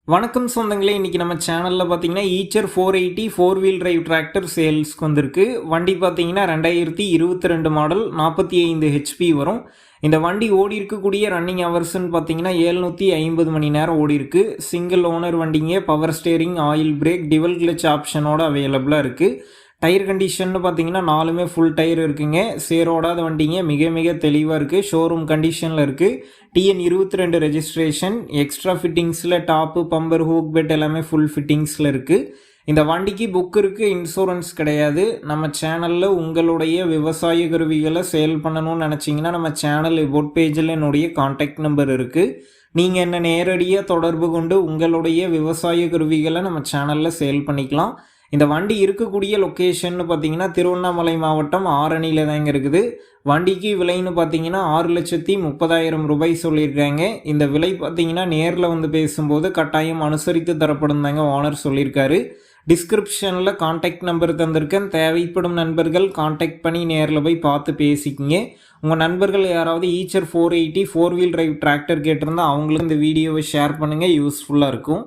வணக்கம் சொந்தங்களே, இன்னைக்கு நம்ம சேனலில் பார்த்தீங்கன்னா ஈச்சர் 480 4 வீல் டிரைவ் டிராக்டர் சேல்ஸ்க்கு வந்திருக்கு. வண்டி பார்த்தீங்கன்னா 2022 மாடல் 45 ஹெச்பி வரும். இந்த வண்டி ஓடி இருக்கக்கூடிய ரன்னிங் ஹவர்ஸ்ன்னு பார்த்தீங்கன்னா 750 மணி நேரம் ஓடி இருக்கு. சிங்கிள் ஓனர் வண்டிங்க, power steering, oil brake, dual clutch ஆப்ஷனோட அவைலபிளாக இருக்குது. டயர் கண்டிஷன் பார்த்தீங்கன்னா 4மே ஃபுல் டயர் இருக்குங்க. சேரோடாத வண்டிங்க, மிக மிக தெளிவாக இருக்குது. ஷோரூம் கண்டிஷனில் இருக்குது. TN 22 registration. எக்ஸ்ட்ரா ஃபிட்டிங்ஸில் டாப்பு, பம்பர், ஹூக் பெட் எல்லாமே ஃபுல் ஃபிட்டிங்ஸில் இருக்குது. இந்த வண்டிக்கு புக் இருக்குது, இன்சூரன்ஸ் கிடையாது. நம்ம சேனலில் உங்களுடைய விவசாய கருவிகளை சேல் பண்ணணும்னு நினச்சிங்கன்னா நம்ம சேனல் எபோட் பேஜில் என்னுடைய கான்டாக்ட் நம்பர் இருக்குது. நீங்கள் என்ன நேரடியாக தொடர்பு கொண்டு உங்களுடைய விவசாய கருவிகளை நம்ம சேனலில் சேல் பண்ணிக்கலாம். இந்த வண்டி இருக்கக்கூடிய லொக்கேஷன் பார்த்தீங்கன்னா திருவண்ணாமலை மாவட்டம் ஆரணியில் தாங்க இருக்குது. வண்டிக்கு விலைன்னு பார்த்தீங்கன்னா 6,30,000 ரூபாய் சொல்லியிருக்காங்க. இந்த விலை பார்த்தீங்கன்னா நேரில் வந்து பேசும்போது கட்டாயம் அனுசரித்து தரப்படும் தாங்க ஓனர் சொல்லியிருக்காரு. டிஸ்கிரிப்ஷனில் கான்டாக்ட் நம்பர் தந்திருக்கேன். தேவைப்படும் நண்பர்கள் கான்டாக்ட் பண்ணி நேரில் போய் பார்த்து பேசிக்கிங்க. உங்கள் நண்பர்கள் யாராவது ஈச்சர் 480 4 வீல் டிரைவ் டிராக்டர் கேட்டிருந்தால் அவங்களும் இந்த வீடியோவை ஷேர் பண்ணுங்கள், யூஸ்ஃபுல்லாக இருக்கும்.